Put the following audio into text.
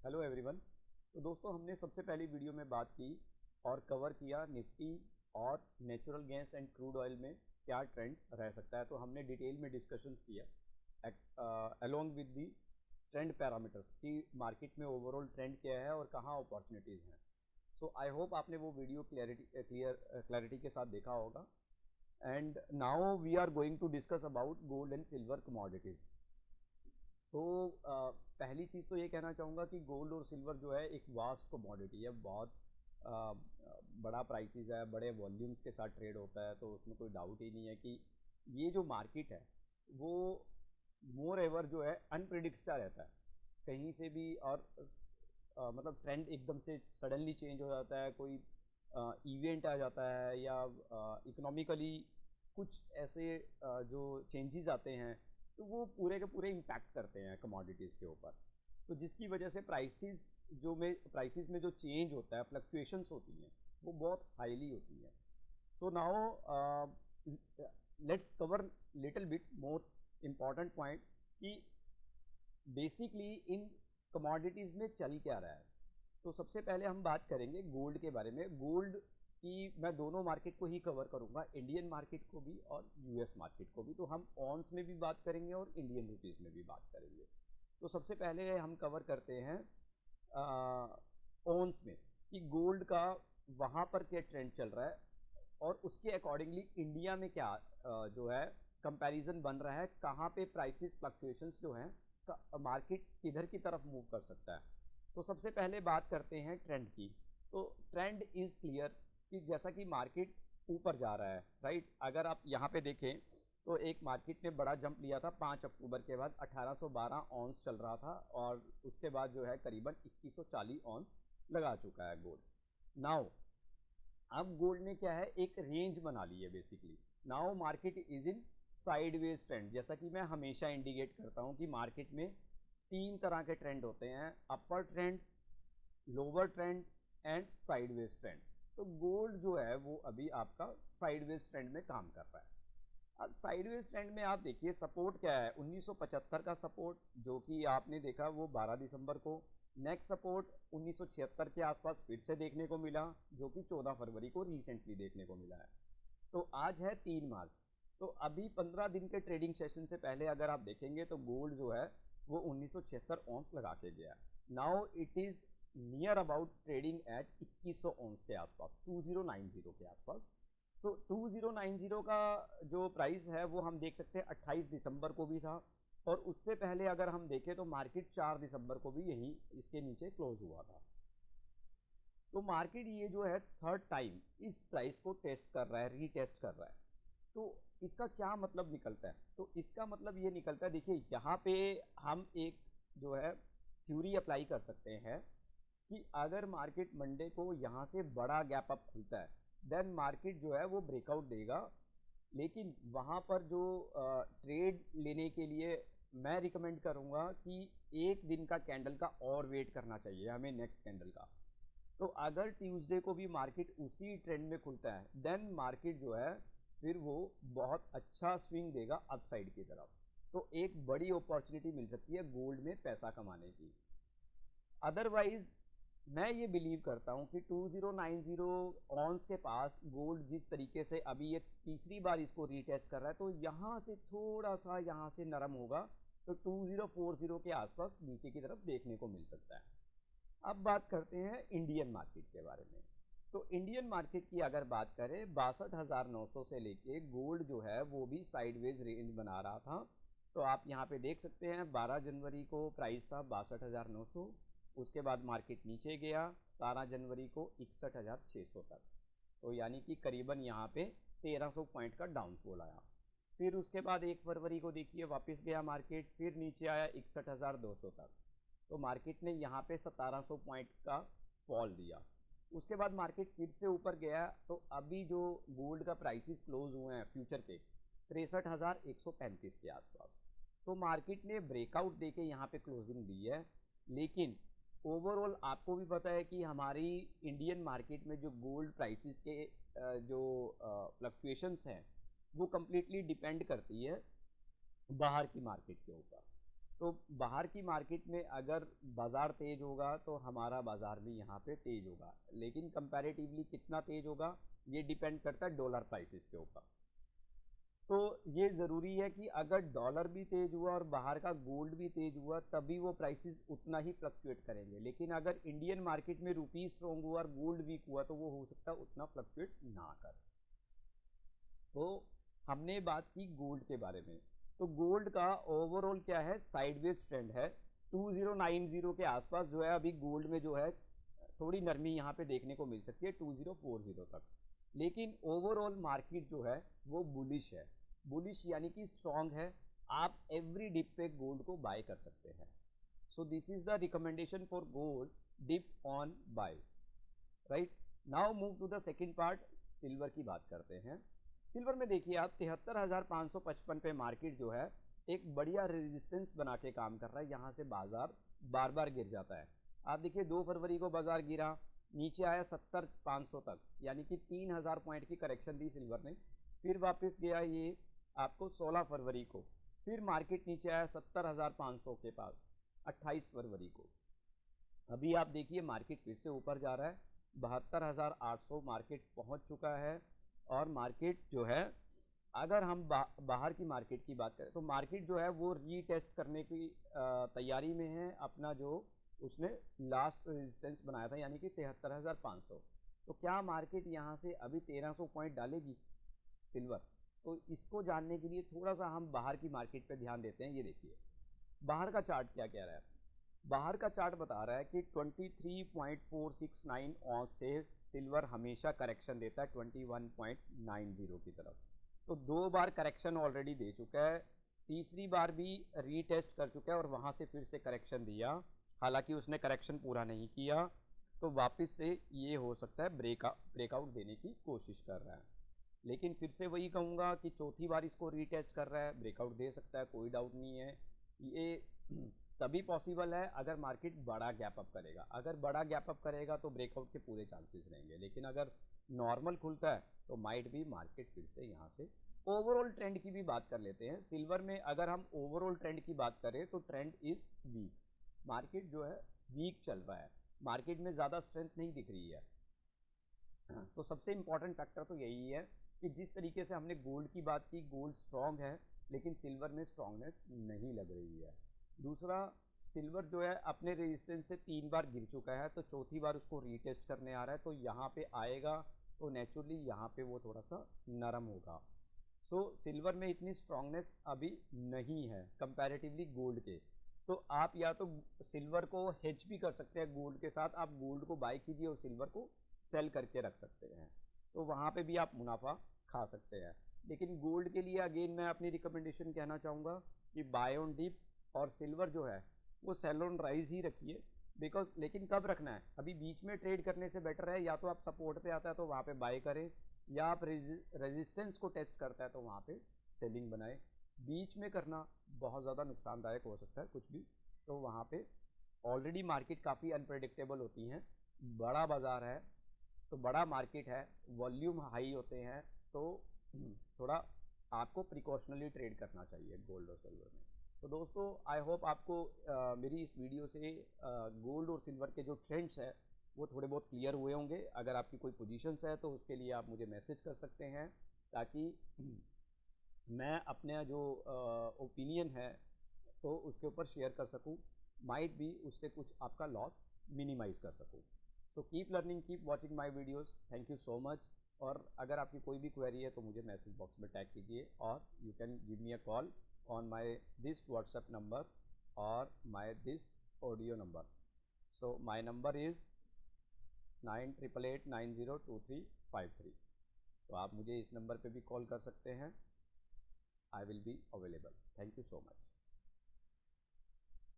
Hello everyone. तो दोस्तों, हमने सबसे पहली वीडियो में बात की और कवर किया निफ्टी और natural gas and crude oil में क्या ट्रेंड रह सकता है। तो हमने डिटेल में डिस्कशंस किया along with the trend parameters कि मार्केट में ओवरऑल ट्रेंड क्या है और कहाँ अपॉर्चुनिटीज़ हैं। सो आई होप आपने वो वीडियो क्लैरिटी के साथ देखा होगा। And now we are going to discuss about gold and silver commodities. तो पहली चीज़ तो ये कहना चाहूँगा कि गोल्ड और सिल्वर जो है एक वास्ट कमोडिटी है, बहुत बड़ा प्राइसेस है, बड़े वॉल्यूम्स के साथ ट्रेड होता है। तो उसमें कोई डाउट ही नहीं है कि ये जो मार्केट है वो मोर एवर जो है अनप्रिडिक्टेबल रहता है कहीं से भी। और मतलब ट्रेंड एकदम से सडनली चेंज हो जाता है, कोई इवेंट आ जाता है या इकोनॉमिकली कुछ ऐसे जो चेंजेस आते हैं तो वो पूरे के पूरे इम्पैक्ट करते हैं कमोडिटीज़ के ऊपर। तो जिसकी वजह से प्राइसेस में जो चेंज होता है, फ्लक्चुएशंस होती हैं, वो बहुत हाईली होती हैं। So now let's cover little bit more important point कि बेसिकली इन कमोडिटीज़ में चल क्या रहा है। तो सबसे पहले हम बात करेंगे गोल्ड के बारे में। गोल्ड की मैं दोनों मार्केट को ही कवर करूंगा, इंडियन मार्केट को भी और यूएस मार्केट को भी। तो हम ऑन्स में भी बात करेंगे और इंडियन रुपीज़ में भी बात करेंगे। तो सबसे पहले हम कवर करते हैं ऑन्स में कि गोल्ड का वहाँ पर क्या ट्रेंड चल रहा है और उसके अकॉर्डिंगली इंडिया में क्या जो है कंपैरिजन बन रहा है, कहाँ पे प्राइसेस फ्लक्चुएशंस जो हैं मार्केट किधर की तरफ मूव कर सकता है। तो सबसे पहले बात करते हैं ट्रेंड की। तो ट्रेंड इज़ क्लियर कि जैसा कि मार्केट ऊपर जा रहा है, राइट। अगर आप यहाँ पे देखें तो एक मार्केट ने बड़ा जंप लिया था 5 अक्टूबर के बाद, 1812 ऑन्स चल रहा था और उसके बाद जो है करीबन 2140 ऑन्स लगा चुका है गोल्ड। नाउ अब गोल्ड ने क्या है, एक रेंज बना ली है basically. Now market is in sideways trend. जैसा कि मैं हमेशा इंडिकेट करता हूं कि मार्केट में 3 तरह के ट्रेंड होते हैं, अपर trend, lower trend and sideways trend. तो गोल्ड जो है वो अभी आपका साइडवेज ट्रेंड में काम कर रहा है। अब साइडवेज ट्रेंड में आप देखिए सपोर्ट क्या है, 1975 का सपोर्ट जो कि आपने देखा वो 12 दिसंबर को। नेक्स्ट सपोर्ट 1976 के आसपास फिर से देखने को मिला जो कि 14 फरवरी को रिसेंटली देखने को मिला है। तो आज है 3 मार्च। तो अभी 15 दिन के ट्रेडिंग सेशन से पहले अगर आप देखेंगे तो गोल्ड जो है वो 1976 ऑन्स लगा के गया। Now it is near about trading at 2100 ऑन्स के आसपास, 2090 के आसपास। सो 2090 का जो प्राइस है वो हम देख सकते हैं 28 दिसंबर को भी था और उससे पहले अगर हम देखें तो मार्केट 4 दिसंबर को भी यही इसके नीचे क्लोज हुआ था। तो मार्केट ये जो है थर्ड टाइम इस प्राइस को टेस्ट कर रहा है, रीटेस्ट कर रहा है। तो इसका क्या मतलब निकलता है, तो इसका मतलब ये निकलता है, देखिए यहाँ पे हम एक जो है थ्योरी अप्लाई कर सकते हैं कि अगर मार्केट मंडे को यहाँ से बड़ा गैप अप खुलता है देन मार्केट जो है वो ब्रेकआउट देगा। लेकिन वहाँ पर जो ट्रेड लेने के लिए मैं रिकमेंड करूँगा कि एक दिन का कैंडल का और वेट करना चाहिए हमें नेक्स्ट कैंडल का। तो अगर ट्यूसडे को भी मार्केट उसी ट्रेंड में खुलता है देन मार्केट जो है फिर वो बहुत अच्छा स्विंग देगा अपसाइड की तरफ। तो एक बड़ी अपॉर्चुनिटी मिल सकती है गोल्ड में पैसा कमाने की। अदरवाइज मैं ये बिलीव करता हूँ कि 2090 ऑन्स के पास गोल्ड जिस तरीके से अभी ये तीसरी बार इसको रीटेस्ट कर रहा है तो यहाँ से थोड़ा सा यहाँ से नरम होगा तो 2040 के आसपास नीचे की तरफ देखने को मिल सकता है। अब बात करते हैं इंडियन मार्केट के बारे में। तो इंडियन मार्केट की अगर बात करें 62,900 से लेके गोल्ड जो है वो भी साइडवेज रेंज बना रहा था। तो आप यहाँ पे देख सकते हैं 12 जनवरी को प्राइस था 62,900, उसके बाद मार्केट नीचे गया 17 जनवरी को 61,600 तक। तो यानी कि करीबन यहाँ पे 1300 पॉइंट का डाउनफॉल आया। फिर उसके बाद 1 फरवरी को देखिए वापस गया मार्केट, फिर नीचे आया 61,200 तक। तो मार्केट ने यहाँ पे 1700 पॉइंट का फॉल दिया। उसके बाद मार्केट फिर से ऊपर गया। तो अभी जो गोल्ड का प्राइसेस क्लोज हुए हैं फ्यूचर के 63,135 के आसपास। तो मार्केट ने ब्रेकआउट देके यहाँ पे क्लोजिंग दी है। लेकिन ओवरऑल आपको भी पता है कि हमारी इंडियन मार्केट में जो गोल्ड प्राइसेस के जो फ्लक्चुएशंस हैं वो कम्प्लीटली डिपेंड करती है बाहर की मार्केट के ऊपर। तो बाहर की मार्केट में अगर बाज़ार तेज़ होगा तो हमारा बाज़ार भी यहाँ पे तेज़ होगा, लेकिन कंपैरेटिवली कितना तेज़ होगा ये डिपेंड करता है डॉलर प्राइसेस के ऊपर। तो ये ज़रूरी है कि अगर डॉलर भी तेज़ हुआ और बाहर का गोल्ड भी तेज़ हुआ तभी वो प्राइसेस उतना ही फ्लक्चुएट करेंगे, लेकिन अगर इंडियन मार्केट में रुपी स्ट्रॉन्ग हुआ और गोल्ड वीक हुआ तो वो हो सकता है उतना फ्लक्चुएट ना करे। तो हमने बात की गोल्ड के बारे में। तो गोल्ड का ओवरऑल क्या है, साइडवेज ट्रेंड है। 2090 के आसपास जो है अभी गोल्ड में जो है थोड़ी नरमी यहाँ पे देखने को मिल सकती है 2040 तक, लेकिन ओवरऑल मार्केट जो है वो बुलिश है। बुलिश यानी कि स्ट्रांग है। आप एवरी डिप पे गोल्ड को बाय कर सकते हैं। So this is the recommendation for gold, dip on buy. Right, now move to the second part, silver की बात करते हैं। सिल्वर में देखिए आप 73,555 पे मार्केट जो है एक बढ़िया रेजिस्टेंस बना के काम कर रहा है। यहाँ से बाजार बार बार गिर जाता है। आप देखिए 2 फरवरी को बाजार गिरा, नीचे आया 70,500 तक, यानी कि 3,000 पॉइंट की करेक्शन दी सिल्वर ने। फिर वापस गया ये आपको 16 फरवरी को, फिर मार्केट नीचे आया 70,500 के पास 28 फरवरी को। अभी आप देखिए मार्केट फिर से ऊपर जा रहा है, 72,800 मार्केट पहुंच चुका है। और मार्केट जो है अगर हम बाहर की मार्केट की बात करें तो मार्केट जो है वो रीटेस्ट करने की तैयारी में है अपना जो उसने लास्ट रेजिस्टेंस बनाया था, यानी कि 73,500। तो क्या मार्केट यहाँ से अभी 1,300 पॉइंट डालेगी सिल्वर? तो इसको जानने के लिए थोड़ा सा हम बाहर की मार्केट पे ध्यान देते हैं। ये देखिए बाहर का चार्ट क्या कह रहा है। बाहर का चार्ट बता रहा है कि 23.469 ऑन्स से सिल्वर हमेशा करेक्शन देता है 21.90 की तरफ। तो 2 बार करेक्शन ऑलरेडी दे चुका है, तीसरी बार भी रीटेस्ट कर चुका है और वहाँ से फिर से करेक्शन दिया, हालांकि उसने करेक्शन पूरा नहीं किया। तो वापस से ये हो सकता है ब्रेकआउट देने की कोशिश कर रहा है। लेकिन फिर से वही कहूँगा कि चौथी बार इसको रीटेस्ट कर रहा है, ब्रेकआउट दे सकता है, कोई डाउट नहीं है। ये तभी पॉसिबल है अगर मार्केट बड़ा गैप अप करेगा। अगर बड़ा गैप अप करेगा तो ब्रेकआउट के पूरे चांसेस रहेंगे, लेकिन अगर नॉर्मल खुलता है तो माइट भी मार्केट फिर से यहाँ से। ओवरऑल ट्रेंड की भी बात कर लेते हैं। सिल्वर में अगर हम ओवरऑल ट्रेंड की बात करें तो ट्रेंड इज वीक। मार्केट जो है वीक चल रहा है, मार्केट में ज़्यादा स्ट्रेंथ नहीं दिख रही है। तो सबसे इंपॉर्टेंट फैक्टर तो यही है कि जिस तरीके से हमने गोल्ड की बात की, गोल्ड स्ट्रांग है लेकिन सिल्वर में स्ट्रांगनेस नहीं लग रही है। दूसरा, सिल्वर जो है अपने रेजिस्टेंस से 3 बार गिर चुका है, तो चौथी बार उसको रीटेस्ट करने आ रहा है। तो यहाँ पे आएगा तो नेचुरली यहाँ पे वो थोड़ा सा नरम होगा। सो सिल्वर में इतनी स्ट्रांगनेस अभी नहीं है कंपैरेटिवली गोल्ड के। तो आप या तो सिल्वर को हेज भी कर सकते हैं गोल्ड के साथ, आप गोल्ड को बाय कीजिए और सिल्वर को सेल करके रख सकते हैं, तो वहाँ पे भी आप मुनाफा खा सकते हैं। लेकिन गोल्ड के लिए अगेन मैं अपनी रिकमेंडेशन कहना चाहूँगा कि बाय ऑन डिप, और सिल्वर जो है वो सेल ऑन राइज ही रखिए। बिकॉज लेकिन कब रखना है, अभी बीच में ट्रेड करने से बेटर है या तो आप सपोर्ट पे आता है तो वहाँ पे बाय करें, या आप रेजिस्टेंस को टेस्ट करता है तो वहाँ पे सेलिंग बनाए। बीच में करना बहुत ज़्यादा नुकसानदायक हो सकता है कुछ भी। तो वहाँ पे ऑलरेडी मार्केट काफ़ी अनप्रेडिक्टेबल होती हैं, बड़ा बाज़ार है तो बड़ा मार्केट है, वॉल्यूम हाई होते हैं, तो थोड़ा आपको प्रिकॉशनली ट्रेड करना चाहिए गोल्ड और सिल्वर में। तो दोस्तों आई होप आपको मेरी इस वीडियो से गोल्ड और सिल्वर के जो ट्रेंड्स है वो थोड़े बहुत क्लियर हुए होंगे। अगर आपकी कोई पोजीशंस है तो उसके लिए आप मुझे मैसेज कर सकते हैं, ताकि मैं अपना जो ओपिनियन है तो उसके ऊपर शेयर कर सकूं, माइट भी उससे कुछ आपका लॉस मिनिमाइज कर सकूं। So keep learning, keep watching my videos. Thank you so much. और अगर आपकी कोई भी क्वेरी है तो मुझे मैसेज बॉक्स में टैग कीजिए, और you can give me a call on my this WhatsApp number or my this audio number. So my number is 9888902353. तो आप मुझे इस नंबर पे भी कॉल कर सकते हैं। I will be available. Thank you so much.